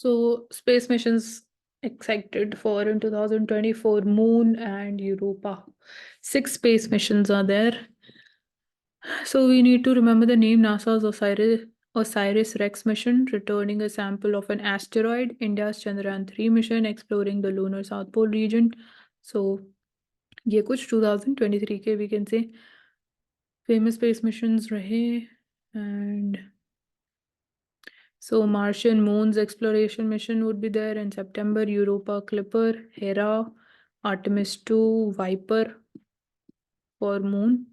So space missions excited for in 2024, Moon and Europa. 6 space missions are there. So we need to remember the name NASA's OSIRIS-REx mission, returning a sample of an asteroid, India's Chandrayaan-3 mission, exploring the lunar South Pole region. So ये कुछ 2023 के we can say famous space missions रहे. And so Martian Moon's exploration mission would be there in September, Europa Clipper, Hera, Artemis 2, Viper for Moon,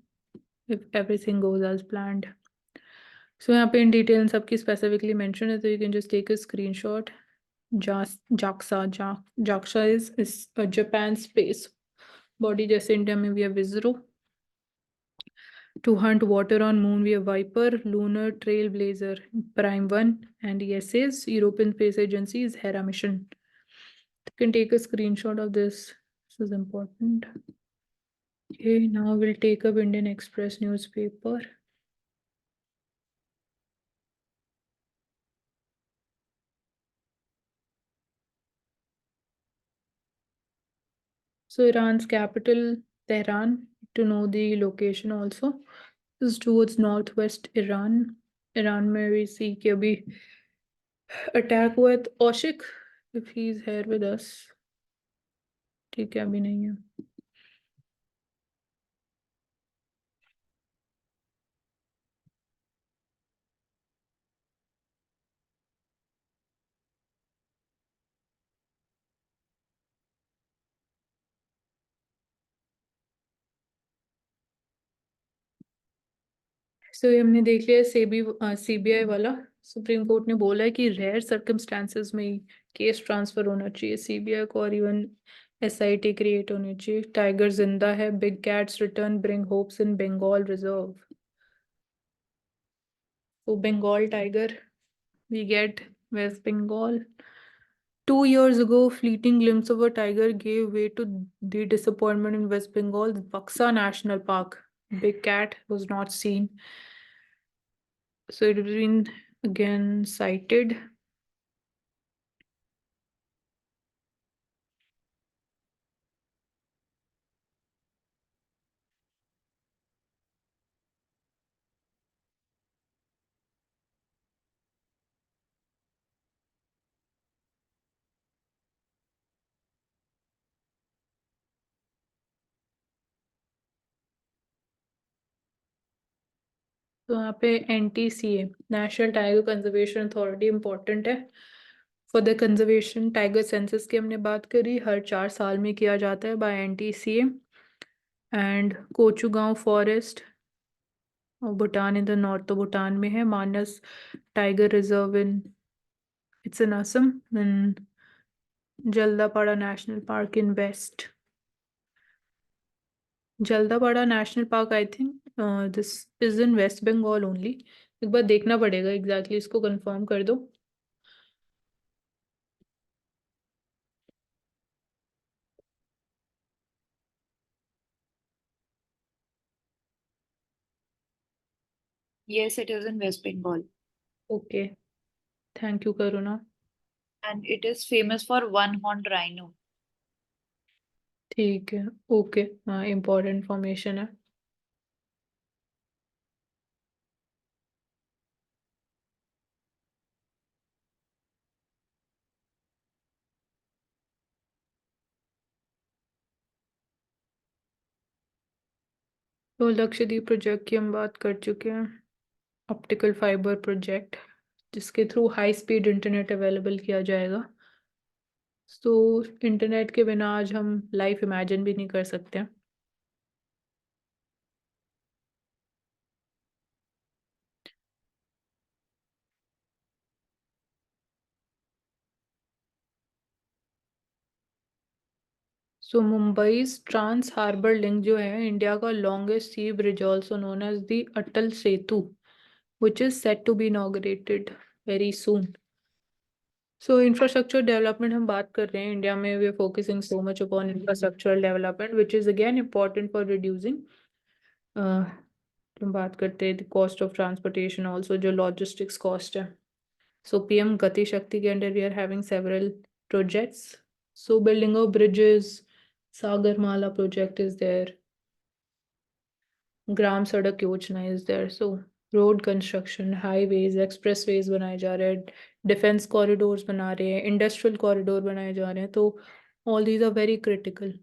if everything goes as planned. So यहाँ पे in detail सबकी specifically mention है, so you can just take a screenshot. JAXA is a Japan space body, जैसे India में we have ISRO. To hunt water on Moon, we have Viper, Lunar Trailblazer Prime 1, and ESA's European Space Agency's Hera mission. You can take a screenshot of this. This is important. Okay, now we'll take up Indian Express newspaper. So Iran's capital, Tehran, to know the location also. This is towards northwest Iran. Iran में we see कि अभी attack हुआ है. Oshik, if he's here with us. ठीक है, अभी नहीं है. सो ये हमने देख लिया सीबीआई वाला. सुप्रीम कोर्ट ने बोला है कि रेयर सर्कमस्टांसेस में ही केस ट्रांसफर होना चाहिए सीबीआई को, और इवन एसआईटी क्रिएट होनी चाहिए. टाइगर जिंदा है, big cats return bring hopes in Bengal reserve. तो Bengal tiger we get West Bengal. 2 years ago, fleeting glimpse of a tiger gave way to the disappointment in West Bengal's Buxa National Park. Big cat was not seen. So it has been again cited. तो यहाँ पे NTCA national tiger conservation authority important है for the conservation. Tiger census की हमने बात करी, हर 4 साल में किया जाता है by NTCA. And Kochugaon forest और भूटान इन द नॉर्थ, तो भूटान में है. Manas tiger reserve in it's in Assam. Jaldapara national park in west. Jaldapara national park I think this is in west Bengal only. एक बार देखना पड़ेगा एग्जैक्टली, इसको कंफर्म कर दो. Yes, it is in West Bengal. Okay, thank you Karuna. And it is famous for one-horned rhino. ठीक है, okay, हाँ इम्पोर्टेंट इंफॉर्मेशन है. तो लक्षद्वीप प्रोजेक्ट की हम बात कर चुके हैं. ऑप्टिकल फाइबर प्रोजेक्ट जिसके through high speed internet available किया जाएगा. तो इंटरनेट के बिना आज हम लाइफ इमेजिन भी नहीं कर सकते. So Mumbai trans harbour link जो है इंडिया का longest sea bridge, also known as the Atal Setu, which is set to be inaugurated very soon. So infrastructure development हम बात कर रहे हैं. इंडिया में we are focusing so much upon infrastructural development which is again important for reducing. हम बात करते हैं कॉस्ट ऑफ ट्रांसपोर्टेशन ऑल्सो, जो लॉजिस्टिक्स कॉस्ट है. So PM Gati Shakti ke under we are having several projects. So building of bridges, Sagarmala project is there. Gram Sadak Yojana is there. So road construction, highways, expressways बनाए जा रहे हैं, defense corridors बना रहे हैं, industrial corridor बनाए जा रहे हैं. तो all these are very critical.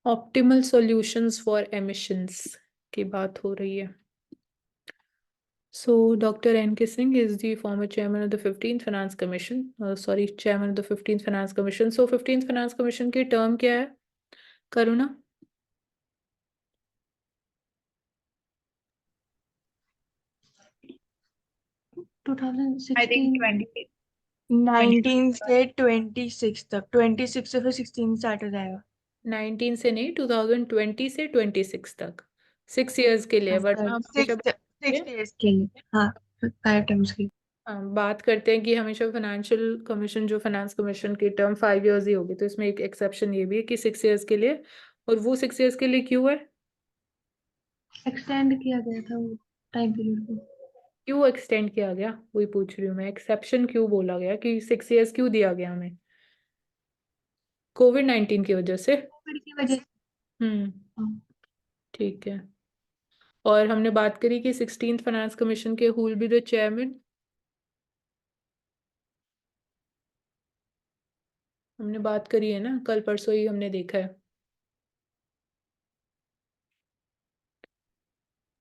Optimal solutions for emissions की बात हो रही है. So Dr. N.K. Singh is the former chairman of the 15th Finance Commission. Chairman of the 15th Finance Commission. So 15th Finance Commission की term क्या है? करुणा? 2016 I think 20. 19 से 26 तक 26 से फिर 16 स्टार्ट हो जाएगा 19 से नहीं 2020 से 26 तक 6 years के लिए. वरना हम हमेशा 6 years के लिए हाँ 5 terms की बात करते हैं कि हमेशा फाइनेंशियल कमीशन जो फाइनेंस कमीशन की टर्म 5 years ही होगी. तो इसमें एक एक्सेप्शन ये भी है कि 6 years के लिए. और वो 6 years के लिए क्यों है? एक्सटेंड किया गया था वो टाइम पीरियड को क्यों एक्सटेंड किया गया वही पूछ रही हूँ मैं. एक्सेप्शन क्यों बोला गया कि 6 years क्यों दिया गया हमें? COVID-19 की वजह से. कोविड की वजह से हाँ। ठीक है. और हमने बात करी कि 16th फाइनेंस कमीशन के who will be the chairman. हमने बात करी है ना, कल परसों ही हमने देखा है.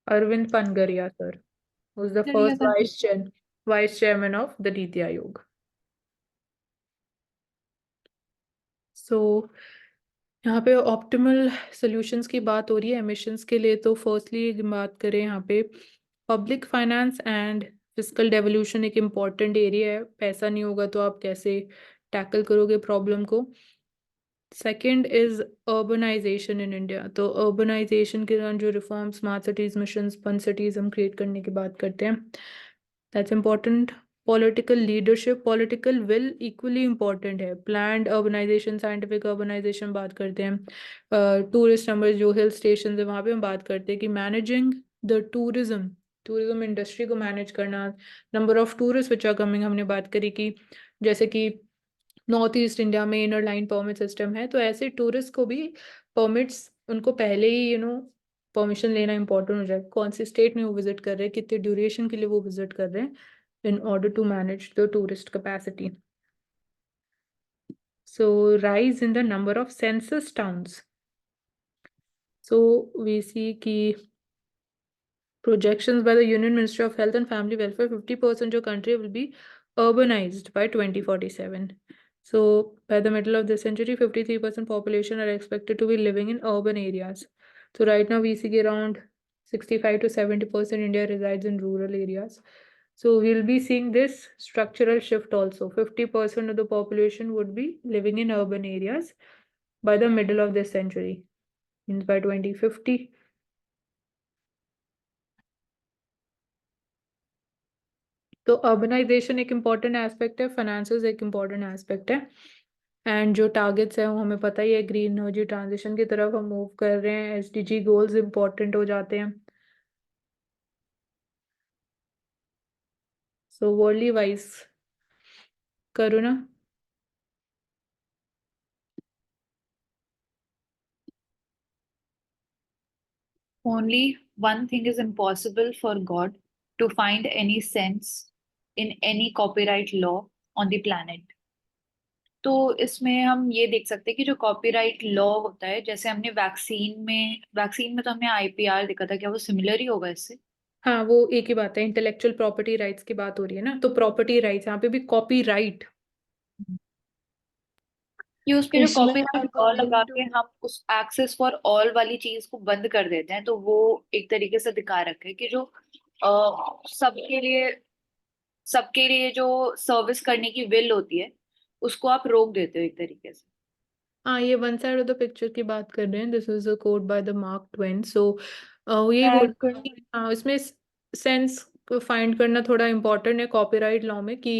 Arvind Panagariya sir was the Panagariya first sir. vice chairman of the NITI Aayog. So यहाँ पे ऑप्टिमल सॉल्यूशंस की बात हो रही है एमिशंस के लिए. तो फर्स्टली बात करें यहाँ पे public finance and fiscal devolution एक इम्पॉर्टेंट एरिया है. पैसा नहीं होगा तो आप कैसे टैकल करोगे प्रॉब्लम को. Second is urbanisation in India. तो अर्बनाइजेशन के दौरान जो reform smart cities mission sponge cities हम क्रिएट करने की बात करते हैं, that's important. Political leadership, political will equally important है. प्लान्ड अर्बनाइजेशन, साइंटिफिक अर्बनाइजेशन बात करते हैं. टूरिस्ट नंबर जो हिल स्टेशन है वहाँ पे हम बात करते हैं कि मैनेजिंग द टूरिज्म इंडस्ट्री को मैनेज करना. Number of tourist which are coming हमने बात करी कि जैसे कि नॉर्थ ईस्ट इंडिया में इनर लाइन परमिट सिस्टम है. तो ऐसे टूरिस्ट को भी परमिट्स उनको पहले ही परमिशन लेना इंपॉर्टेंट हो जाए. कौन सी स्टेट में वो विजिट कर रहे हैं, कितने ड्यूरेशन के लिए वो विजिट कर रहे हैं, in order to manage the tourist capacity. So rise in the number of census towns. So we see ki projections by the Union Ministry of Health and Family Welfare, 50% of country will be urbanized by 2047. So by the middle of this century, 53% population are expected to be living in urban areas. So right now we see around 65 to 70% India resides in rural areas. So we'll be seeing this structural shift also. 50% of the population would be living in urban areas by the middle of this century, means by 2050. तो urbanisation एक important aspect है, finances एक important aspect है. And जो targets हैं वो हमें पता ही है, ग्रीन एनर्जी ट्रांजिशन की तरफ हम मूव कर रहे हैं. एसडीजी गोल्स इम्पॉर्टेंट हो जाते हैं. सो वर्ल्डली वाइज करो ना. Only one thing is impossible for God to find any sense in any copyright law on the planet. तो इसमें हम ये देख सकते हैं कि जो कॉपीराइट लॉ होता है, जैसे हमने वैक्सीन में तो हमने आईपीआर देखा था, क्या वो सिमिलर ही होगा इससे? हाँ वो एक ही बात है, इंटेलेक्चुअल प्रॉपर्टी राइट्स की बात हो रही है ना. तो प्रॉपर्टी राइट्स यहाँ पे भी कॉपीराइट, कि उसके जो इसमें कॉपीराइट लॉ लगा के हम उस एक्सेस फॉर ऑल वाली चीज को बंद कर देते हैं, तो वो एक तरीके से दिखा रखा है कि जो सबके लिए जो सर्विस करने की विल होती है उसको आप रोक देते हो एक तरीके से. हाँ ये one side of the picture की बात कर रहे हैं. This is a quote by the Mark Twain. So यही बोल, हाँ इसमें सेंस फाइंड करना थोड़ा इम्पोर्टेंट है कॉपीराइट लॉ में कि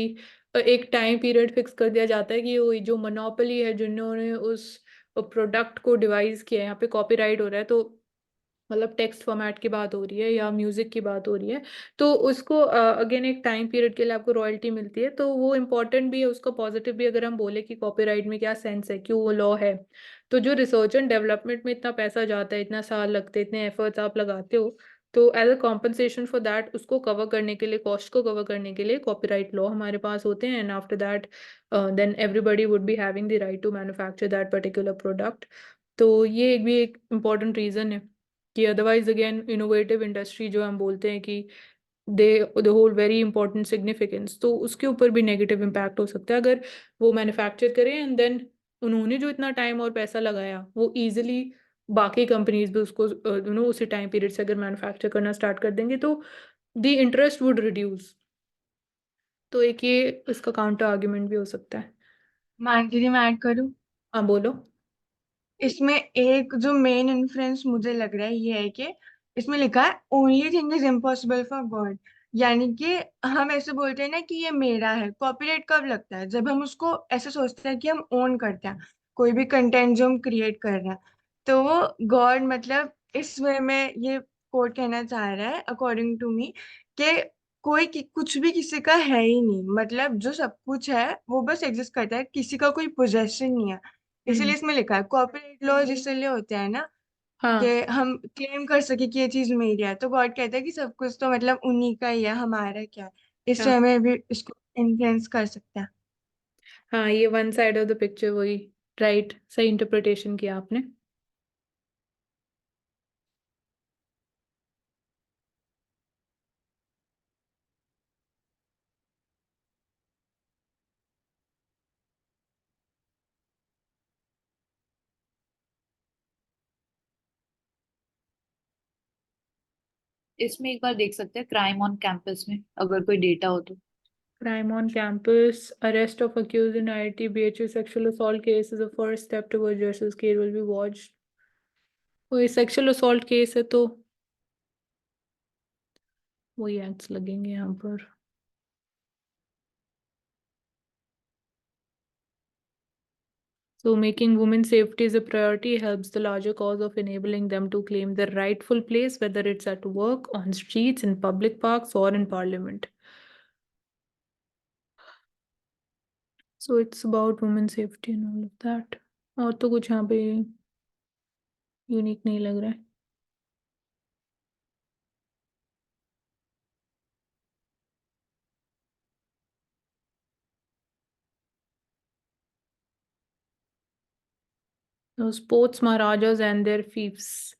एक टाइम पीरियड फिक्स कर दिया जाता है कि वो जो मोनोपोली है जिन्होंने उस प्रोडक्ट को डिवाइस किया है, यहाँ पे कॉपीराइट हो रहा है तो मतलब टेक्स्ट फॉर्मेट की बात हो रही है या म्यूजिक की बात हो रही है, तो उसको अगेन एक टाइम पीरियड के लिए आपको रॉयल्टी मिलती है, तो वो इम्पोर्टेंट भी है, उसका पॉजिटिव भी अगर हम बोले कि कॉपीराइट में क्या सेंस है, क्यों वो लॉ है। तो जो रिसर्च एंड डेवलपमेंट में इतना पैसा जाता है, इतना साल लगते हैं, इतने एफर्ट्स आप लगाते हो, तो as a compensation for that उसको कवर करने के लिए, कॉस्ट को कवर करने के लिए कॉपीराइट लॉ हमारे पास होते हैं, and after that then everybody would be having the right to manufacture that particular product. तो ये एक भी एक इम्पॉर्टेंट रीज़न है कि अदरवाइज अगेन इनोवेटिव इंडस्ट्री जो हम बोलते हैं कि they hold very important significance, तो उसके ऊपर भी नेगेटिव इम्पैक्ट हो सकता है अगर वो मैन्युफैक्चर करें एंड देन उन्होंने जो इतना टाइम और पैसा लगाया वो इजीली बाकी कंपनीज भी उसको उसी टाइम पीरियड से अगर मैन्युफैक्चर करना स्टार्ट कर देंगे तो द इंटरेस्ट वुड रिड्यूस। तो एक ये इसका काउंटर आर्ग्यूमेंट भी हो सकता है। मानती थी मैं ऐड करूँ। हाँ बोलो। इसमें एक जो मेन इन्फ्लुएंस मुझे लग रहा है ये है कि इसमें लिखा है only thing is impossible for God. यानी कि हम ऐसे बोलते हैं ना कि ये मेरा है। कॉपीराइट कब लगता है? जब हम उसको ऐसे सोचते हैं कि हम ओन करते हैं कोई भी कंटेंट जो हम क्रिएट कर रहे हैं। तो वो गॉड मतलब इस वे में ये कोट कहना चाह रहा है अकॉर्डिंग टू मी कि कुछ भी किसी का है ही नहीं। मतलब जो सब कुछ है वो बस एग्जिस्ट करता है, किसी का कोई पोजेशन नहीं है। इसीलिए इसमें लिखा है कॉपीराइट लॉज इसलिए होते हैं ना कि हाँ हम क्लेम कर सके कि ये चीज मेरी है। तो गॉड कहता है कि सब कुछ तो मतलब उन्हीं का ही है, हमारा क्या है। इससे हाँ हमें भी इसको इन्फ्लुएंस कर सकता है। हाँ, ये one side of the picture वही, राइट, सही इंटरप्रिटेशन किया आपने। इसमें एक बार देख सकते हैं क्राइम ऑन कैंपस में अगर कोई डेटा हो तो। Crime on campus, arrest of accused in IIT BHU sexual assault case is a first step towards justice. Case will be watched. कोई सेक्सुअल असॉल्ट केस है तो वही एक्ट्स लगेंगे यहाँ पर। So making women's safety as a priority helps the larger cause of enabling them to claim their rightful place, whether it's at work, on streets, in public parks, or in parliament. So it's about women's safety and all of that. और तो कुछ यहाँ पे unique नहीं लग रहा है। The sports Maharajas and their fiefs.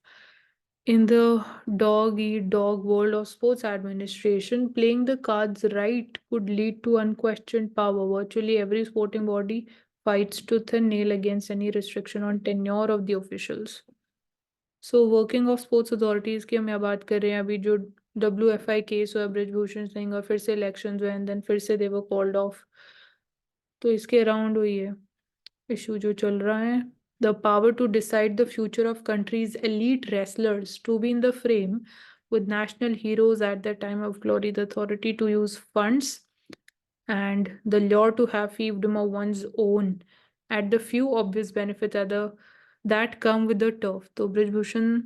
In the dog eat dog world of sports administration, playing the cards right could lead to unquestioned power. Virtually every sporting body fights tooth and nail against any restriction on tenure of the officials. So working of sports authorities की हम यहाँ बात कर रहे हैं, अभी जो WFI case हुआ ब्रिजभूषण सिंह और फिर से इलेक्शंस हुए एंड देन फिर से दे वर कॉल्ड ऑफ, तो इसके अराउंड हुई है इशू जो चल रहा है। The power to decide the future of country's elite wrestlers to be in the frame with national heroes at their time of glory, the authority to use funds, and the lure to have fiefdom of one's own at the few obvious benefits are the that come with the turf. तो ब्रिजभूषण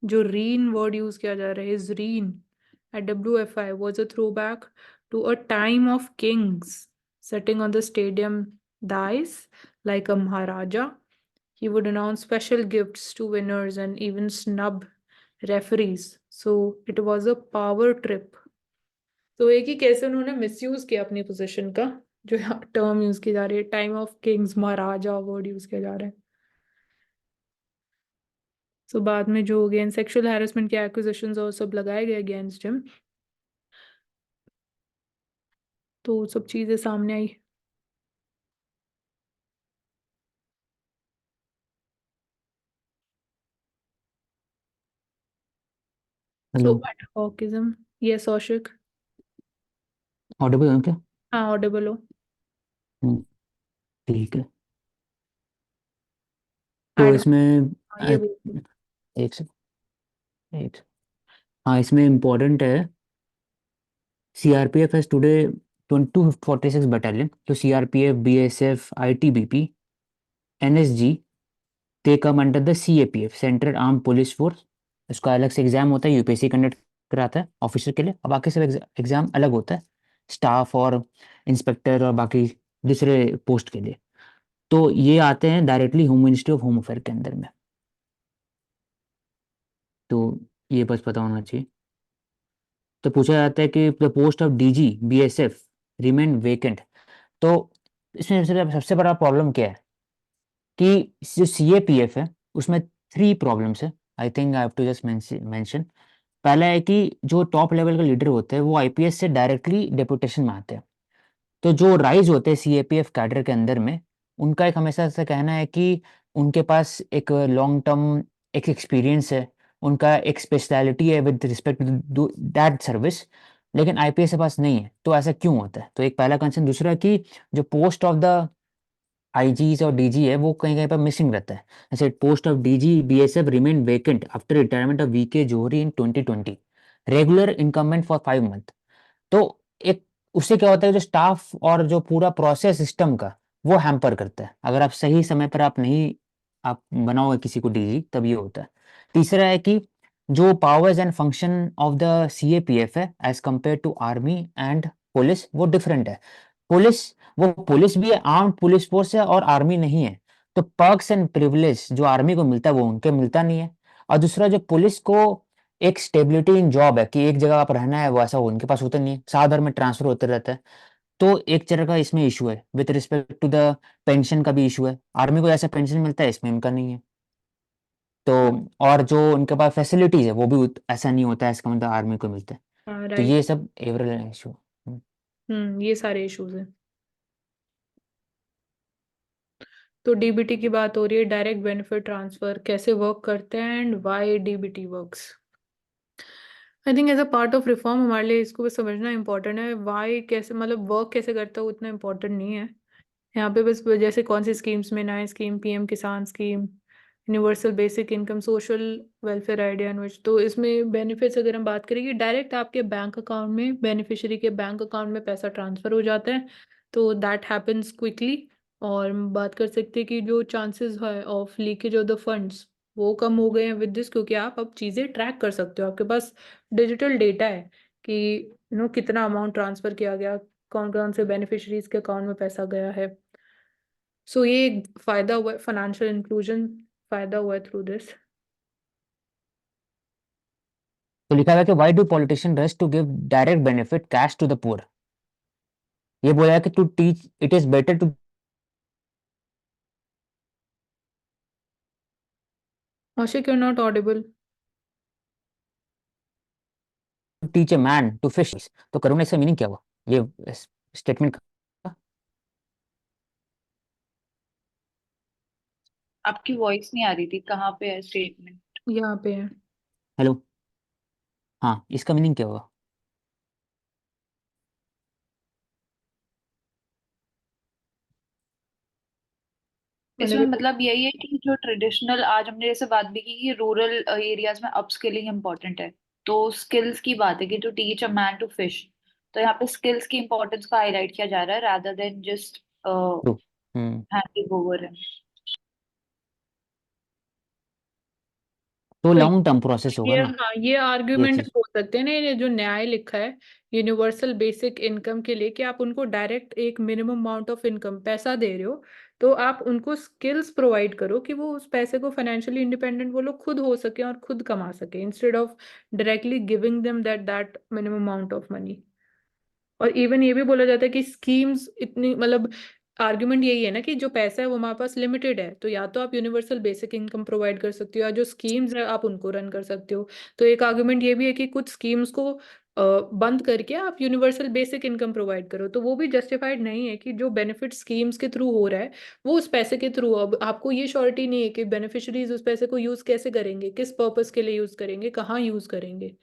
जो reign word use किया जा रहा है is रीन at WFI was a throwback to a time of kings sitting on the stadium dais like a Maharaja. He would announce special gifts to winners and even snub referees. So it was a power trip. तो एक ही कैसे उन्होंने misuse किया अपनी position का, जो term use की जा रही है, time of Kings, Maharaja word use किया जा रहा है। सो बाद में जो अगेन सेक्सुअल हैरेसमेंट के एक्यूजेशंस और सब लगाए गए अगेंस्ट हिम, तो सब चीजें सामने आई। So hello. Adhocism, yes Aushik. Audible है क्या? हाँ ऑडिबल हो। हम्म, ठीक है। तो एड, इसमें ये अ, बोल। एक से एक हाँ, इसमें इम्पोर्टेंट है CRPF has today 246 battalion. So CRPF, BSF, ITBP, NSG, they come under the CAPF, central arm police force. उसका अलग से एग्जाम होता है, यूपीएससी कंडक्ट कराता है ऑफिसर के लिए। और बाकी सब एग्जाम अलग होता है, स्टाफ और इंस्पेक्टर और बाकी दूसरे पोस्ट के लिए। तो ये आते हैं directly home ministry of home affair के अंदर में। तो ये बस पता होना चाहिए। तो पूछा जाता है कि the post of DG BSF remain vacant. तो इसमें सबसे बड़ा प्रॉब्लम क्या है कि जो सीएपीएफ है उसमें 3 प्रॉब्लम्स है। I think I have to just mention. पहला है कि जो टॉप लेवल का लीडर होते हैं वो आईपीएस से डायरेक्टली डेपुटेशन में आते हैं। तो जो राइज होते हैं सीएपीएफ कैडर के अंदर में, उनका एक हमेशा से कहना है कि उनके पास एक लॉन्ग टर्म एक एक्सपीरियंस है, उनका एक स्पेशलिटी है with respect to that service, लेकिन आईपीएस के पास नहीं है। तो ऐसा क्यों होता है? तो एक पहला कंसर्न। दूसरा कि जो पोस्ट ऑफ द आईजीज और डीजी है वो कहीं कहीं पर मिसिंग रहता है। जैसे post of DG BSF remain vacant after retirement of V K Johri in 2020, regular incumbent for 5 month. तो एक उससे क्या होता है, जो स्टाफ और जो पूरा प्रोसेस सिस्टम का वो हैम्पर करता है। अगर आप सही समय पर आप नहीं आप बनाओगे किसी को डीजी, तब ये होता है। तीसरा है कि जो powers and function of the CAPF है as compare to army and police, वो डिफरेंट है। पुलिस, वो पुलिस भी है, आर्म्ड पुलिस फोर्स है, और आर्मी नहीं है। तो पर्क्स एंड प्रिविलेज जो आर्मी को मिलता है वो उनके मिलता नहीं है। और दूसरा, जो पुलिस को एक स्टेबिलिटी इन जॉब है कि एक जगह आप रहना है, वो ऐसा उनके पास होता नहीं है, साल भर में ट्रांसफर होते रहता है। तो एक तरह का इसमें इशू है। With respect to the pension का भी इशू है, आर्मी को जैसा पेंशन मिलता है इसमें इनका नहीं है। तो और जो उनके पास फैसिलिटीज है वो भी ऐसा नहीं होता है इसका मतलब आर्मी को मिलता है। हाँ तो राइट। ये सब एवरेज इशू। ये सारे इश्यूज हैं। तो डीबीटी की बात हो रही है, डायरेक्ट बेनिफिट ट्रांसफर कैसे वर्क करते हैं and why DBT works. I think as a part of reform हमारे लिए इसको भी समझना इंपॉर्टेंट है। वाई कैसे मतलब वर्क कैसे करता है वो इतना इंपॉर्टेंट नहीं है यहाँ पे। बस जैसे कौन सी स्कीम्स में, नया scheme PM Kisan scheme, universal basic income, social welfare idea एनविच। तो इसमें बेनिफिट्स अगर हम बात करेंगे, डायरेक्ट आपके बैंक अकाउंट में, बेनिफिशियरी के बैंक अकाउंट में पैसा ट्रांसफर हो जाता है। तो दैट हैपन्स क्विकली। और हम बात कर सकते हैं कि जो चांसेस है of leakage of the funds वो कम हो गए हैं विद दिस, क्योंकि आप अब चीज़ें ट्रैक कर सकते हो। आपके पास डिजिटल डेटा है कि कितना अमाउंट ट्रांसफर किया गया, कौन कौन से बेनिफिशरीज के अकाउंट में पैसा गया है। सो ये एक फायदा हुआ है, फाइनेंशियल इंक्लूजन फायदा हुआ है थ्रू दिस। तो लिखा हुआ है कि why do politician rush to give direct benefit cash to the poor. ये बोला है कि to teach it is better to Ashik, you're not audible. Teach a man to fish. तो करुणा, इसका मीनिंग क्या हुआ ये स्टेटमेंट का? आपकी वॉइस नहीं आ रही थी, कहाँ पे है स्टेटमेंट? यहाँ पे है। हेलो, हाँ, इसका मीनिंग क्या हुआ? इसमें मतलब मतलब यही है कि जो ट्रेडिशनल, आज हमने जैसे बात भी की कि रूरल एरियाज में अपस्किलिंग इम्पोर्टेंट है। तो स्किल्स की बात है कि to teach a man to fish. तो यहाँ पे स्किल्स की इम्पोर्टेंस को हाईलाइट किया जा रहा है rather than just true. Hmm. Handing over him. तो तो लॉन्ग टर्म प्रोसेस होगा ये, ना हाँ, ये ये आर्ग्यूमेंट चीज। हो सकते हैं ना, ये जो न्याय लिखा है यूनिवर्सल बेसिक इनकम के लिए, कि आप उनको डायरेक्ट एक मिनिमम अमाउंट ऑफ इनकम पैसा दे रहे हो, तो आप उनको स्किल्स प्रोवाइड करो कि वो उस पैसे को फाइनेंशियली इंडिपेंडेंट वो लोग खुद हो सके और खुद कमा सके, instead of directly giving them that minimum amount of money. और इवन ये भी बोला जाता है कि स्कीम्स इतनी मतलब, आर्ग्यूमेंट यही है ना कि जो पैसा है वो हमारे पास लिमिटेड है, तो या तो आप यूनिवर्सल बेसिक इनकम प्रोवाइड कर सकते हो या जो स्कीम्स है आप उनको रन कर सकते हो। तो एक आर्ग्यूमेंट ये भी है कि कुछ स्कीम्स को बंद करके आप यूनिवर्सल बेसिक इनकम प्रोवाइड करो, तो वो भी जस्टिफाइड नहीं है कि जो बेनिफिट स्कीम्स के थ्रू हो रहा है वो उस पैसे के थ्रू। अब आपको ये श्योरिटी नहीं है कि बेनिफिशरीज उस पैसे को यूज कैसे करेंगे, किस पर्पस के लिए यूज करेंगे, कहाँ यूज करेंगे।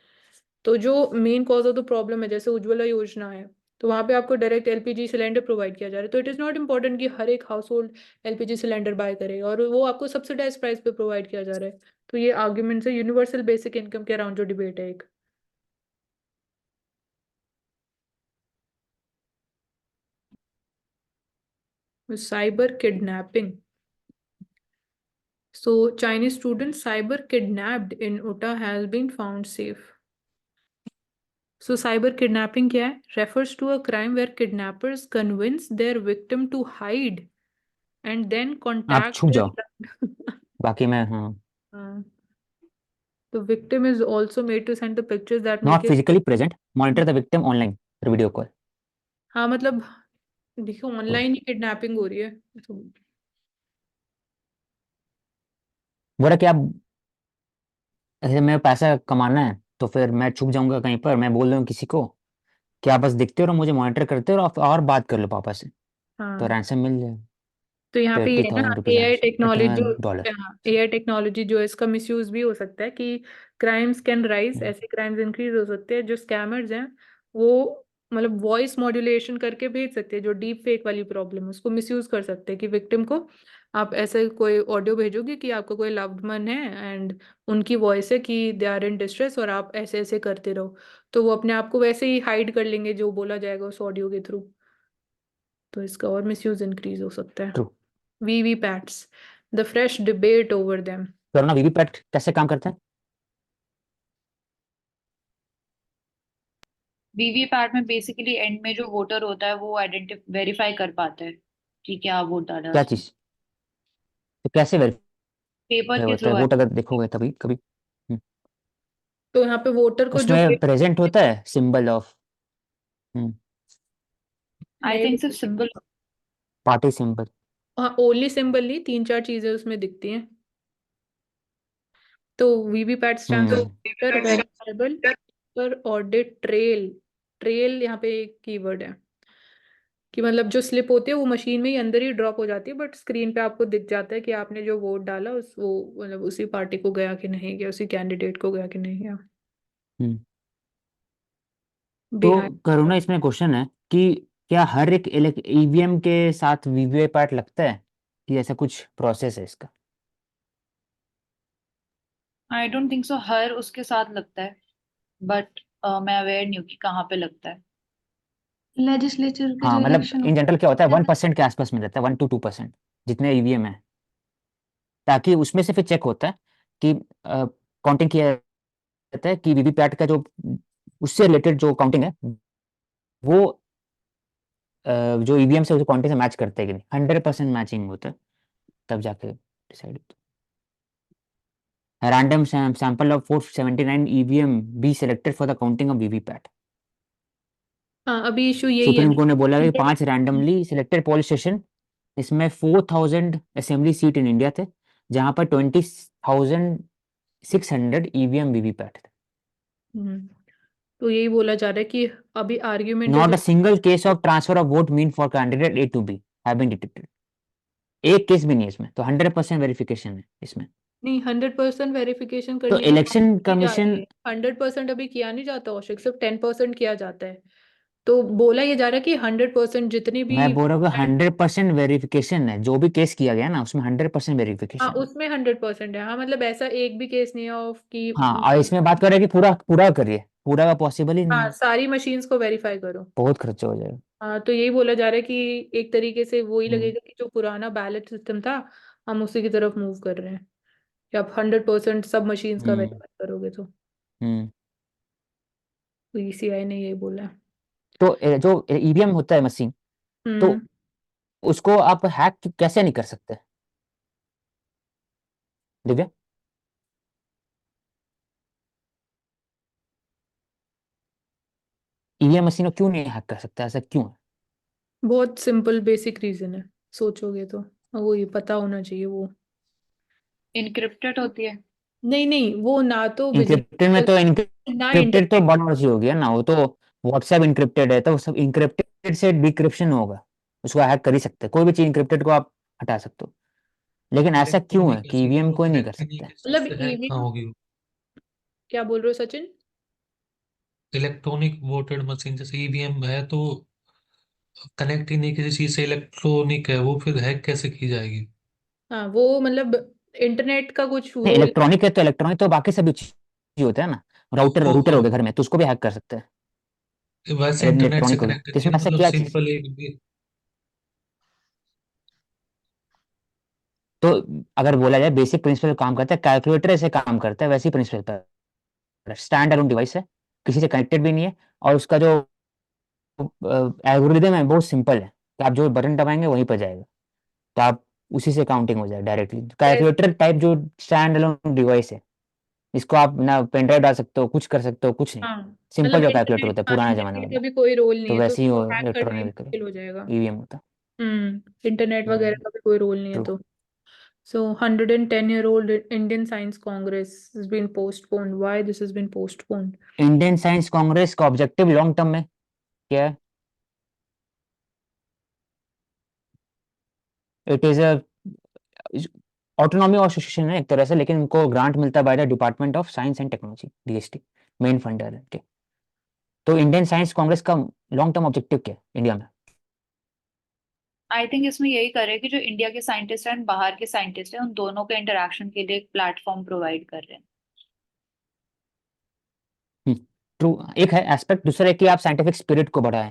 तो जो main cause of the problem है, जैसे उज्ज्वला योजना है, तो वहां पे आपको डायरेक्ट एलपीजी सिलेंडर प्रोवाइड किया जा रहा है। तो इट इज नॉट इम्पोर्टेंट कि हर एक household LPG cylinder buy करे, और वो आपको सब्सिडाइज प्राइस पे प्रोवाइड किया जा रहा है। तो ये आर्ग्यूमेंट है यूनिवर्सल बेसिक इनकम के अराउंड जो डिबेट है एक। cyber kidnapping. So Chinese student cyber kidnapped in Utah has been found safe. So cyber kidnapping क्या है? Refers to a crime where kidnappers convince their victim to hide and then आप contact छुप their जाओ, बाकी मैं हाँ Uh, the victim is also made to send the pictures that not make it. Physically present, monitor the victim online through video call. हाँ मतलब देखो online ही kidnapping हो रही है तो बोला कि आप ऐसे मैं पैसा कमाना है तो फिर मैं छुप जाऊंगा कहीं पर, मैं बोल दूँ किसी को कि आप बस दिखते रहो, मुझे मॉनिटर करते रहो और बात कर लो पापा से, तो हाँ रैंसम मिल जाए। तो यहाँ पे ये है ना 30,000 rupees AI ransom, technology dollar. हाँ एआई टेक्नोलॉजी जो है इसका मिसयूज भी हो सकता है कि क्राइम्स कैन राइज, ऐसे क्राइम्स इंक्रीज हो सकते हैं। जो स्कैमर्स हैं वो मतलब वॉइस मॉड्यूलेशन करके भेज सकते हैं, जो डीप फेक वाली प्रॉब्लम है उसको मिसयूज कर सकते हैं कि विक्टिम को आप ऐसे कोई ऑडियो भेजोगे कि आपका कोई लव्ड वन है एंड उनकी वॉइस है कि दे आर इन डिस्ट्रेस और आप ऐसे ऐसे करते रहो, तो वो अपने आप को वैसे ही हाइड कर लेंगे जो बोला जाएगा उस ऑडियो के थ्रू, तो इसका और मिसयूज इंक्रीज हो सकता है। True. VVPATs, the fresh debate over them. तो ना वीवीपैट कैसे काम करता है? वीवीपैट में बेसिकली एंड में जो वोटर होता है वो आइडेंटिफाई वेरीफाई कर पाता है कि क्या वोट डाला है क्या उसने। चीज? तो कैसे पेपर वेरीफाई के होता थ्रू है? है। वोट अगर देखोगे तभी कभी तो यहाँ पे वोटर को जो उसमें प्रेजेंट होता है सिंबल ऑफ आई थिंक सिर्फ सिंबल। Party symbol. हाँ ओनली सिंबल नहीं, तीन चार चीजें उसमें दिखती हैं। तो VVPAT stands for voter verifiable पर ऑडिट ट्रेल। ट्रेल यहाँ पे एक कीवर्ड है कि मतलब जो स्लिप होती है वो मशीन में ही अंदर ही ड्रॉप हो जाती है बट स्क्रीन पे आपको दिख जाता है कि आपने जो वोट डाला उस वो मतलब उसी पार्टी को गया कि नहीं गया, उसी कैंडिडेट को गया कि नहीं गया। तो बिहाइंड करुणा, इसमें क्वेश्चन है कि क्या हर एक ईवीएम के साथ वीवीपैट लगता है कि ऐसा कुछ प्रोसेस है इसका? आई डोंट थिंक सो हर उसके साथ लगता है, बट मैं अवेयर नहीं हूँ कि कहाँ पे लगता है। लेजिस्लेचर के हाँ जो मतलब इलेक्शन इन जनरल क्या होता है, 1% के आसपास में रहता है, 1 to 2% जितने ईवीएम है, ताकि उसमें से फिर चेक होता है कि काउंटिंग किया जाता है कि वीवीपैट का जो उससे रिलेटेड जो काउंटिंग है वो जो ईवीएम से उस काउंटिंग से मैच करते हैं कि नहीं। 100% मैचिंग होता है तब जाके डिसाइड होता है। Random sample of 479 EVM be selected for the counting of VVPAT. हाँ अभी इशू यही है सुप्रीम ना। कोर्ट ने बोला कि 5 रैंडमली सिलेक्टेड पोल स्टेशन, इसमें 4,000 असेंबली सीट इन इंडिया थे जहां पर 20,600 ईवीएम वीवीपैट थे। हम्म, तो यही बोला जा रहा है कि अभी argument not a single case of transfer of vote mean for candidate A to B have been detected. एक केस भी नहीं है इसमें, तो 100% वेरिफिकेशन है इसमें। नहीं 100% वेरिफिकेशन तो करने की बात इलेक्शन की जा रही कमीशन, है। 100% अभी किया नहीं जाता औशिक, सिर्फ 10% किया जाता है। तो बोला ये जा रहा है कि 100% जितनी भी मैं बोल रहा हूँ 100% वेरिफिकेशन है, जो भी केस किया गया ना उसमें 100% हाँ वेरिफिकेशन है। उसमें 100% है। हाँ मतलब ऐसा एक भी केस नहीं है ऑफ कि हाँ, और इसमें बात कर रहे हैं कि पूरा पूरा करिए, पूरा का पॉसिबल ही नहीं हाँ है, सारी मशीन्स को वेरीफाई करो। बहुत खर्चा हो जाएगा। हाँ तो यही बोला जा रहा है कि एक तरीके से वही हम्म लगेगा कि जो पुराना बैलेट सिस्टम था हम उसी की तरफ मूव कर रहे हैं कि आप 100% सब मशीन्स का हम्म वेरीफाई करोगे तो हम्म। ECI ने यही बोला है। तो जो ईवीएम होता है मशीन, तो हम्म उसको आप हैक कैसे नहीं कर सकते दिव्या? ईवीएम मशीन को क्यों नहीं हैक कर सकते, ऐसा क्यों है? बहुत सिंपल बेसिक रीजन है सोचोगे तो, वो ये पता होना चाहिए वो। इनक्रिप्टेड होती है। नहीं नहीं वो ना तो इंक्रिप्टेड में बिजली तो ना इंक्रिप्टेड तो इंटरनेट। बहुत सी हो गया ना, वो तो व्हाट्सएप इंक्रिप्टेड है, तो सब इंक्रिप्टेड से डिक्रिप्शन होगा, उसको हैक कर ही सकते हैं, कोई भी चीज इंक्रिप्टेड को आप हटा सकते हो, लेकिन ऐसा क्यों है इलेक्ट्रॉनिक कि ऐसी ईवीएम तो कोई नहीं कर कनेक्ट ही नहीं सकता? कि मतलब उससे हैक कहाँ ईवीएम होगी वो। क्या बोल रहे हो सचिन? इलेक्ट्रॉनिक वोटर मशीन जैसे ईवीएम है तो कनेक्ट ही नहीं किसी चीज से, इलेक्ट्रॉनिक है वो, फिर हैक कैसे की जाएगी। हाँ वो मतलब इंटरनेट का कुछ नहीं, वो इलेक्ट्रॉनिक है तो इलेक्ट्रॉनिक तो बाकी सभी चीज होता है ना, राउटर वो रूटर हो गया घर में तो उसको भी हैक कर सकते हैं, वैसे इंटरनेट से इलेक्ट्रॉनिक हो गया, कनेक्ट तो नहीं इसमें है, ऐसा मतलब क्या चीज? सिंपल एक तो अगर बोला जाए बेसिक प्रिंसिपल काम करता है, कैलकुलेटर ऐसे काम करता है, वैसे ही प्रिंसिपल पर स्टैंड अलोन डिवाइस है, किसी से कनेक्टेड भी नहीं है, और उसका जो एल्गोरिदम है बहुत सिंपल है कि आप जो बटन दबाएंगे वहीं पर जाएगा, तो आप उसी से काउंटिंग हो जाए डायरेक्टली। कैलकुलेटर टाइप जो स्टैंड अलोन डिवाइस है, इसको आप ना पेन ड्राइव डाल सकते हो, कुछ कर सकते हो, कुछ नहीं, हाँ सिंपल मतलब जो कैलकुलेटर इंटरनेट, होता है हाँ पुराने जमाने इंटरनेट का वाला, भी कोई रोल नहीं तो है, तो वैसे ही उसको वो हैक करना भी इलेक्ट्रॉनिक मुश्किल हो जाएगा। ईवीएम होता है। इंटरनेट वगैरह का भी कोई रोल नहीं है ट्रू। तो। So 110-year-old Indian Science Congress has been postponed. Why this has been postponed? Indian science Congress का ऑब्जेक्टिव लॉन्ग टर्म में क्या है? It is a autonomy association है एक तरह से, लेकिन उनको ग्रांट मिलता है by the department of science and technology, DST, main funder है। ठीक। तो इंडियन साइंस कांग्रेस का लॉन्ग टर्म ऑब्जेक्टिव क्या है इंडिया में? आई थिंक इसमें यही करे कि जो इंडिया के साइंटिस्ट हैं बाहर के साइंटिस्ट हैं उन दोनों के इंटरेक्शन के लिए एक प्लेटफॉर्म प्रोवाइड कर रहे हैं। ट्रू, एक है एस्पेक्ट, दूसरा है कि आप साइंटिफिक स्पिरिट को बढ़ाएं,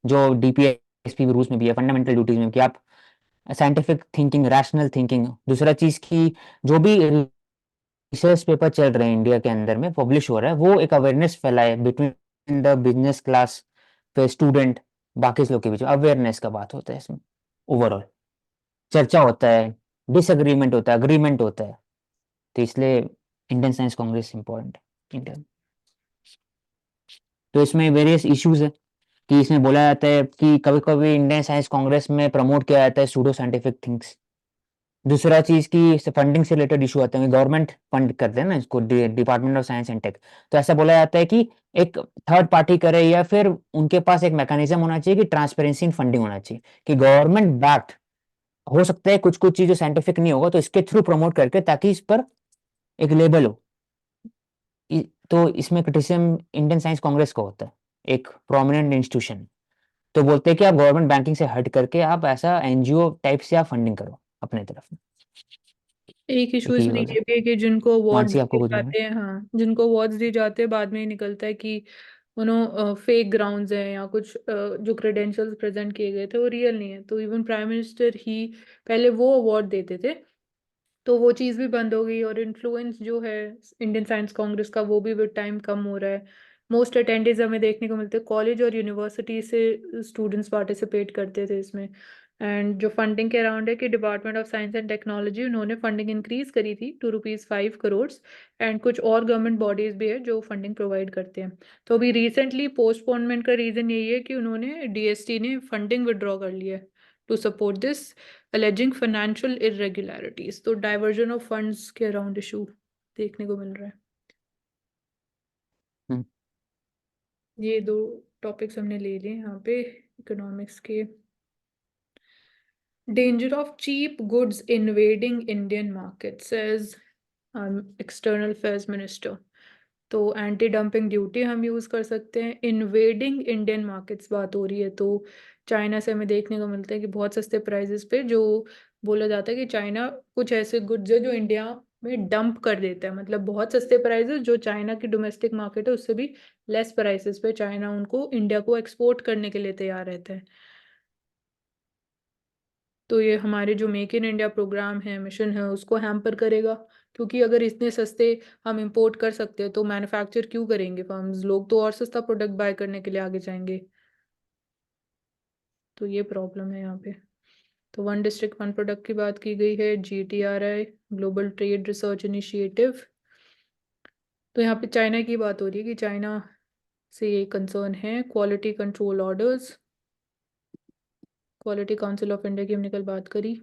जो डीपीएसपी रूल्स में भी है, फंडामेंटल ड्यूटीज में, कि आप साइंटिफिक थिंकिंग, रैशनल थिंकिंग। दूसरा चीज की जो भी रिसर्च पेपर चल रहे हैं इंडिया के अंदर में, पब्लिश हो रहा है, वो एक अवेयरनेस फैलाए बिटवीन द बिजनेस क्लास, फिर स्टूडेंट, बाकी लोग के बीच अवेयरनेस का बात होता है इसमें। ओवरऑल चर्चा होता है, डिसएग्रीमेंट होता है, अग्रीमेंट होता है, तो इसलिए इंडियन साइंस कांग्रेस इंपॉर्टेंट है इंडिया में। तो इसमें वेरियस इश्यूज है कि इसमें बोला जाता है कि कभी कभी इंडियन साइंस कांग्रेस में प्रमोट किया जाता है सूडो साइंटिफिक थिंग्स। दूसरा चीज की फंडिंग से रिलेटेड इशू आते हैं, गवर्नमेंट फंड करते हैं ना इसको, department of science and tech, तो ऐसा बोला जाता है कि एक थर्ड पार्टी करे, या फिर उनके पास एक मैकेनिज्म होना चाहिए कि ट्रांसपेरेंसी इन फंडिंग होना चाहिए, कि गवर्नमेंट बैक्ड हो सकता है कुछ कुछ चीज साइंटिफिक नहीं होगा, तो इसके थ्रू प्रमोट करके, ताकि इस पर एक लेबल हो। तो इसमें क्रिटिसिज्म इंडियन साइंस कांग्रेस का होता है, एक प्रोमिनेंट इंस्टीट्यूशन, तो बोलते हैं कि आप गवर्नमेंट बैंकिंग से हट करके आप ऐसा एनजीओ टाइप से आप फंडिंग करो अपने तरफ में। एक इशू एक ये इसमें वाला ये भी है कि जिनको अवार्ड मानसी, आपको दिए कुछ बोलना है? जाते हैं, हाँ जिनको अवार्ड्स दिए जाते हैं, बाद में ही निकलता है कि फेक ग्राउंड्स हैं या कुछ जो क्रेडेंशियल्स प्रेजेंट किए गए थे वो रियल नहीं है। तो इवन प्राइम मिनिस्टर ही पहले वो अवार्ड देते थे, तो वो चीज़ भी बंद हो गई। और इन्फ्लुएंस जो है इंडियन साइंस कांग्रेस का, वो भी विद टाइम कम हो रहा है। मोस्ट अटेंडेंस हमें देखने को मिलते हैं कॉलेज और यूनिवर्सिटी से, स्टूडेंट्स पार्टिसिपेट करते थे इसमें। एंड जो फंडिंग के अराउंड है कि department of science and technology, उन्होंने फंडिंग इंक्रीज करी थी टू ₹5 करोड़। एंड कुछ और गवर्नमेंट बॉडीज भी है जो फंडिंग प्रोवाइड करते हैं। तो अभी रिसेंटली पोस्टपोनमेंट का रीज़न यही है कि उन्होंने डीएसटी ने फंडिंग विड्रॉ कर लिया है to support this, alleging financial irregularities। तो डाइवर्जन ऑफ फंड्स के अराउंड इशू देखने को मिल रहा है। हम्म, ये दो टॉपिक्स हमने ले लिए यहाँ पे इकोनॉमिक्स के। Danger of cheap goods invading Indian market says external affairs minister. तो एंटी डंपिंग ड्यूटी हम यूज कर सकते हैं। इन्वेडिंग इंडियन मार्केट्स बात हो रही है, तो चाइना से हमें देखने को मिलता है कि बहुत सस्ते प्राइसेस पे जो बोला जाता है कि चाइना कुछ ऐसे गुड्स है जो इंडिया में डंप कर देता है, मतलब बहुत सस्ते प्राइसेस जो चाइना की डोमेस्टिक मार्केट है उससे भी लेस प्राइसेस पे चाइना उनको इंडिया को एक्सपोर्ट करने के लिए तैयार रहता है। तो ये हमारे जो मेक इन इंडिया प्रोग्राम है, मिशन है, उसको हैम्पर करेगा। क्योंकि अगर इतने सस्ते हम इंपोर्ट कर सकते हैं तो मैन्युफैक्चर क्यों करेंगे फर्म्स, लोग तो और सस्ता प्रोडक्ट बाय करने के लिए आगे जाएंगे। तो ये प्रॉब्लम है यहाँ पे। तो वन डिस्ट्रिक्ट वन प्रोडक्ट की बात की गई है, GTRI global trade research initiative. तो यहाँ पे चाइना की बात हो रही है कि चाइना से ये कंसर्न है। Quality control orders, quality council of India की हमने कल बात करी।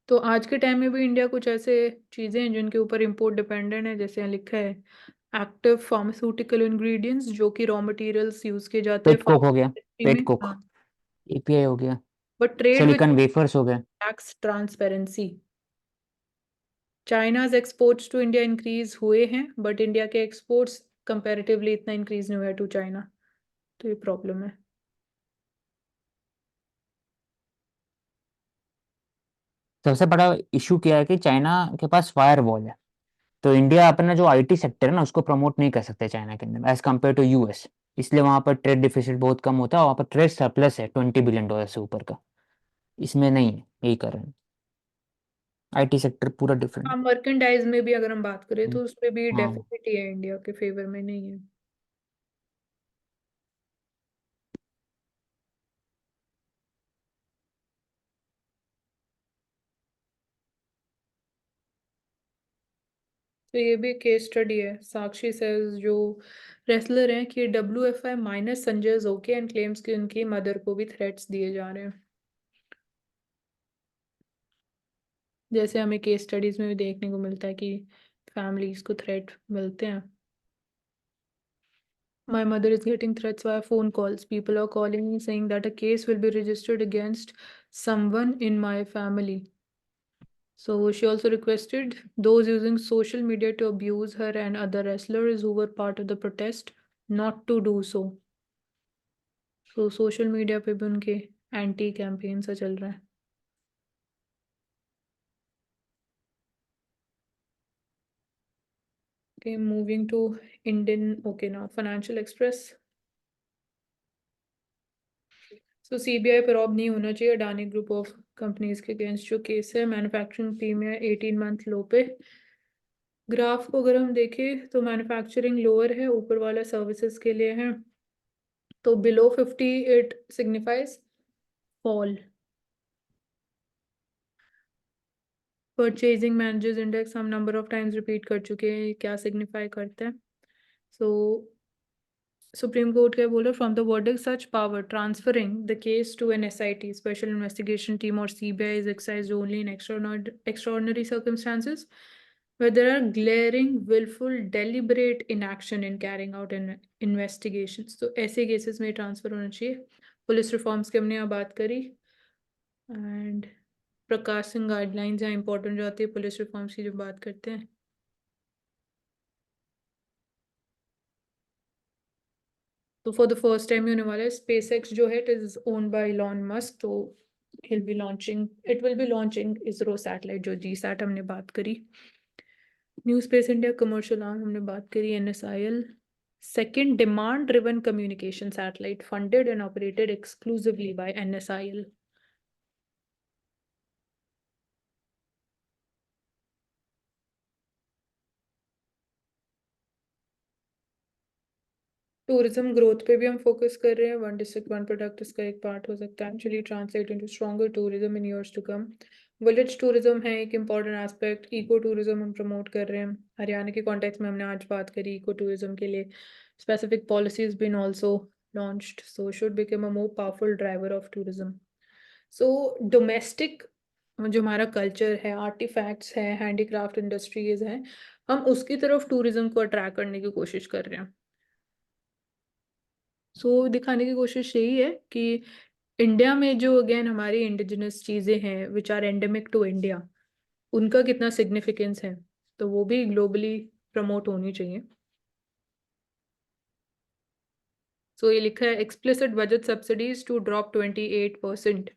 तो आज के टाइम में भी इंडिया कुछ ऐसे चीज़ें हैं जिनके ऊपर इंपोर्ट डिपेंडेंट है, जैसे यहाँ लिखा है एक्टिव फार्मास्यूटिकल इंग्रेडिएंट्स, जो कि रॉ मटेरियल्स यूज किए जाते हैं पेट कोक हो गया, इंडस्ट्री पेट में। कोक, हाँ, एपीआई हो गया, but trade with silicon wafers हो गए। Tax transparency. China's exports to India increase हुए हैं, बट इंडिया के एक्सपोर्ट्स कंपैरेटिवली इतना इंक्रीज नहीं हुआ है टू चाइना। तो ये प्रॉब्लम है। सबसे बड़ा इशू क्या है कि चाइना के पास फायर वॉल है, तो इंडिया अपना जो आईटी सेक्टर है ना उसको प्रमोट नहीं कर सकते चाइना के अंदर एज कम्पेयर टू यूएस। इसलिए वहां पर ट्रेड डिफिसिट बहुत कम होता है, वहां पर ट्रेड सरप्लस है $20 बिलियन से ऊपर का, इसमें नहीं है, यही कारण है। आईटी सेक्टर पूरा डिफरेंट। हाँ, मर्केंटाइज में भी अगर हम बात करें तो उसमें भी हाँ डेफिनेट ही है, इंडिया के फेवर में नहीं है। तो ये भी केस स्टडी है। साक्षी सेज जो रेसलर हैं कि WFI माइनस संजय जोके एंड क्लेम्स कि उनकी मदर को भी थ्रेट्स दिए जा रहे हैं, जैसे हमें केस स्टडीज में भी देखने को मिलता है कि फैमिलीज को थ्रेट मिलते हैं। My mother is getting threats via phone calls. People are calling me saying that a case will be registered against someone in my family. So she also requested those using social media to abuse her and other wrestlers who were part of the protest not to do so. So social media पे भी उनके anti campaign सा चल रहा है। Okay, moving to Indian, okay, now Financial Express. So CBI पर अब नहीं होना चाहिए अडानी ग्रुप ऑफ कंपनीज के अगेंस्ट जो केस है। मैन्युफैक्चरिंग पी में 18 मंथ लो पे। ग्राफ को अगर हम देखें तो मैन्युफैक्चरिंग लोअर है, ऊपर वाला सर्विसेज के लिए है। तो below 50 it signifies fall. Purchasing managers index हम नंबर ऑफ टाइम्स रिपीट कर चुके हैं, क्या सिग्निफाई करता है। सो सुप्रीम कोर्ट क्या बोला, from the verdict such power transferring the case to an SIT special investigation team और CBI is exercised only in extraordinary circumstances where there are glaring willful deliberate inaction in carrying out an investigations। तो ऐसे cases में transfer होना चाहिए। Police reforms की हमने यहाँ बात करी एंड प्रकाश सिंह गाइडलाइंस यहाँ इंपॉर्टेंट जो आती है पुलिस रिफॉर्म्स की जो बात करते हैं। तो फॉर द फर्स्ट टाइम होने वाला है SpaceX जो है, it is owned by Elon Musk. तो it will be launching ISRO satellite जो GSAT हमने बात करी। New space India commercial arm हमने बात करी। NSIL second demand driven communication satellite funded and operated exclusively by NSIL। Tourism growth पे भी हम फोकस कर रहे हैं। वन डिस्ट्रिक्ट वन प्रोडक्ट इसका एक पार्ट हो सकता है। Actually translate into stronger tourism in years to come. Village tourism है एक इम्पॉर्टेंट एस्पेक्ट। इको टूरिज्म हम प्रमोट कर रहे हैं। हरियाणा के कॉन्टेक्स्ट में हमने आज बात करी इको टूरिज्म के लिए specific policies been also launched, so should become a more powerful driver of tourism. So domestic जो हमारा कल्चर है, आर्टिफैक्ट्स है, हैंडीक्राफ्ट इंडस्ट्रीज हैं, हम उसकी तरफ टूरिज्म को अट्रैक्ट करने की कोशिश कर रहे हैं। सो दिखाने की कोशिश यही है कि इंडिया में जो अगेन हमारी इंडिजिनस चीज़ें हैं which are endemic to India, उनका कितना सिग्निफिकेंस है, तो वो भी ग्लोबली प्रमोट होनी चाहिए। सो ये लिखा है explicit budget subsidies to drop 28%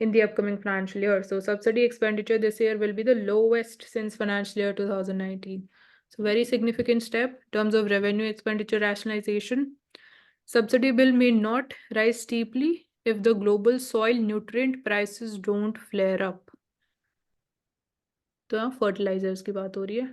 in the upcoming financial year. So subsidy expenditure this year will be the lowest since financial year 2019. So very significant step in terms of revenue expenditure rationalization. Subsidy bill may not rise steeply if the global soil nutrient prices don't flare up. तो यहाँ fertilisers की बात हो रही है।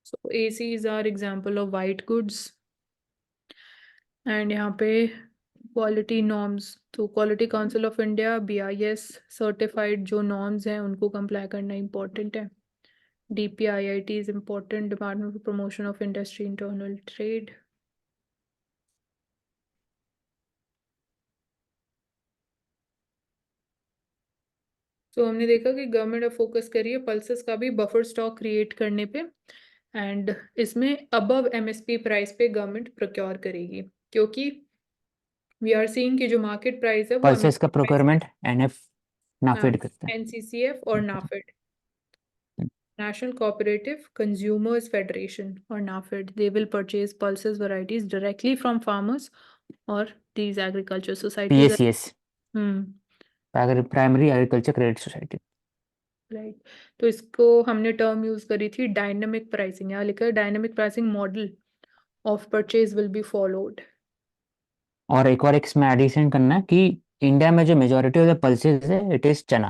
So ACs are example of white goods and यहाँ पे quality norms, तो quality council of India BIS certified जो नॉर्म्स हैं उनको कंप्लाई करना इम्पोर्टेंट है। DPIIT is important, Department for Promotion of Industry Internal Trade। तो हमने देखा कि गवर्नमेंट अब फोकस कर रही है पल्सेस का भी बफर स्टॉक क्रिएट करने पे एंड इसमें अबव MSP प्राइस पे गवर्नमेंट प्रोक्योर करेगी, क्योंकि वी आर सीइंग कि जो मार्केट प्राइस है वो पल्सेस का MSP प्राइस प्रोक्योरमेंट नाफेड करता है। NCCF और NAFED, National Cooperative Consumers Federation or NAFED, they will purchase pulses varieties directly from farmers or these agriculture societies। PACS primary agriculture credit society. Right. तो इसको हमने term use करी थी dynamic pricing, यहाँ लिखा है dynamic pricing model of purchase will be followed. और एक और इसमें एडिशन करना है कि इंडिया में जो मेजोरिटी ऑफ द पल्सेस है इट इज चना,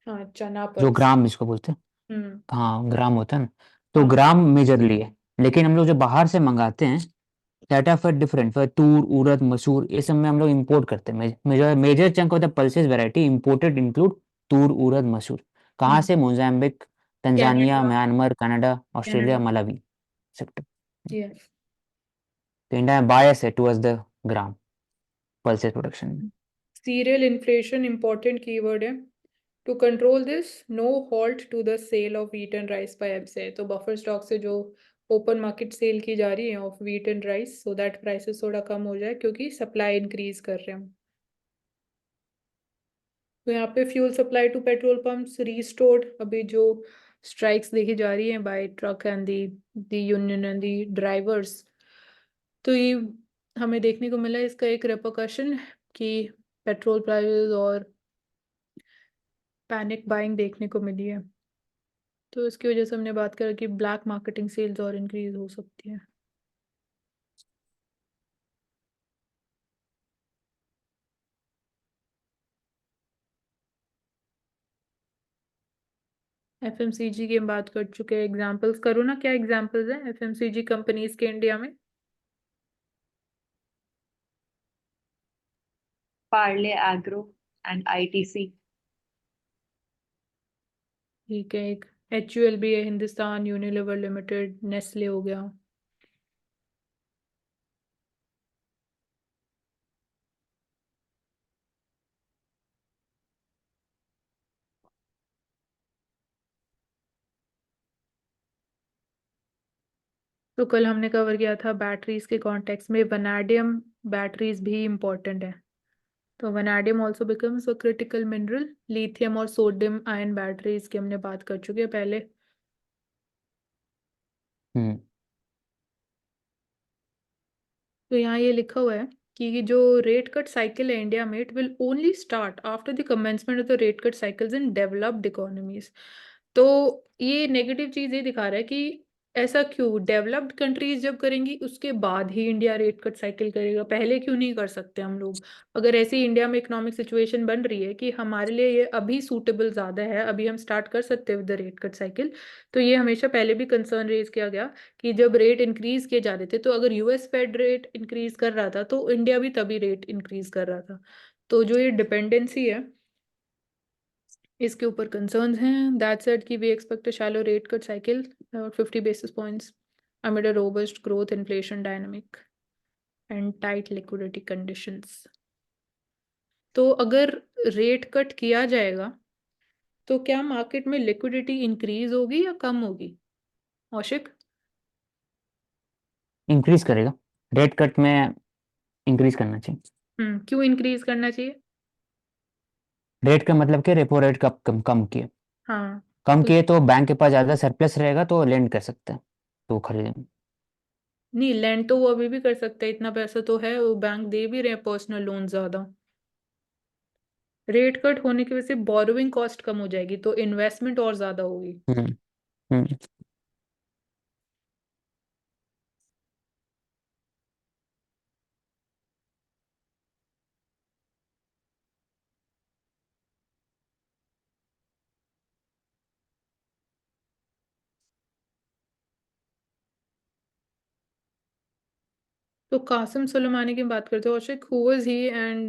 हाँ, चना जो पल्स। ग्राम इसको बोलते हैं। हम्म। हाँ ग्राम होता है ना, तो हाँ। ग्राम मेजरली है। लेकिन हम लोग जो बाहर से मंगाते हैं that are for different, for toor urad masoor ये सब में हम लोग इंपोर्ट करते हैं। Major major chunk of the pulses variety imported include toor urad masoor. कहाँ से? Mozambique, Tanzania, Canada. Myanmar, Canada, Australia, Canada. Malawi sector. Yes. तो इंडिया में बायस है towards the gram pulses production में। सीरियल इन्फ्लेशन इंपॉर्टेंट कीवर्ड है। To control this, no halt to the sale of wheat and rice by FCI. तो buffer stock से जो open market sale की जा रही है of wheat and rice, so that prices थोड़ा कम हो जाए क्योंकि सप्लाई इंक्रीज कर रहे हैं हम। तो यहाँ पे fuel supply to petrol pumps restored. अभी जो स्ट्राइक्स देखी जा रही हैं by truck and the union and the drivers, तो ये हमें देखने को मिला इसका एक रेपरकशन कि पेट्रोल प्राइसेस और पैनिक बाइंग देखने को मिली है। तो इसकी वजह से हमने बात करा कि ब्लैक मार्केटिंग सेल्स और इंक्रीज हो सकती है। एफएमसीजी की हम बात कर चुके हैं। एग्जांपल्स करो ना, क्या एग्जांपल्स हैं एफएमसीजी कंपनीज के इंडिया में? Parle Agro and ITC. ठीक है, एक HUL भी है, हिंदुस्तान यूनिलीवर लिमिटेड, नेस्ले हो गया। तो कल हमने कवर किया था बैटरीज के कॉन्टेक्स्ट में वैनेडियम बैटरीज भी इंपॉर्टेंट है। तो vanadium also becomes a critical mineral. Lithium और सोडियम आयन बैटरीज की हमने बात कर चुके हैं पहले। हम्म। तो यहाँ ये लिखा हुआ है कि ये जो रेट कट साइकिल है इंडिया में, it will only start after the commencement of the rate cut cycles in developed economies. तो ये नेगेटिव चीज ये दिखा रहा है कि ऐसा क्यों, डेवलप्ड कंट्रीज जब करेंगी उसके बाद ही इंडिया रेट कट साइकिल करेगा, पहले क्यों नहीं कर सकते हम लोग? अगर ऐसी इंडिया में इकोनॉमिक सिचुएशन बन रही है कि हमारे लिए ये अभी सूटेबल ज्यादा है, अभी हम स्टार्ट कर सकते हैं with the rate cut cycle, तो ये हमेशा पहले भी कंसर्न रेज किया गया कि जब रेट इंक्रीज किए जा रहे थे, तो अगर यूएस फेड रेट इंक्रीज कर रहा था तो इंडिया भी तभी रेट इंक्रीज कर रहा था। तो जो ये डिपेंडेंसी है इसके ऊपर कंसर्न्स हैं। दैट सेड कि we expect a shallow rate cut cycle और 50 basis points amid a robust growth inflation dynamic and tight liquidity conditions। तो अगर रेट कट किया जाएगा तो क्या मार्केट में लिक्विडिटी इंक्रीज होगी या कम होगी, औशिक? इंक्रीज करेगा, रेट कट में इंक्रीज करना चाहिए। क्यों इंक्रीज करना चाहिए? रेट का मतलब कि रेपो रेट कब कम कम किए, हाँ। कम तो किए तो बैंक के पास ज़्यादा सरप्लस रहेगा तो लेंड कर सकते हैं, तो वो खरीदेंगे। नहीं, लैंड तो वो अभी भी कर सकता है, इतना पैसा तो है, वो बैंक दे भी रहे हैं पर्सनल लोन ज्यादा। रेट कट होने की वजह से बोरोइंग कॉस्ट कम हो जाएगी तो इन्वेस्टमेंट और ज्यादा होगी। हम्म। हम्म। तो कासिम सुलेमानी की बात करते हो औशिक, हु वाज ही एंड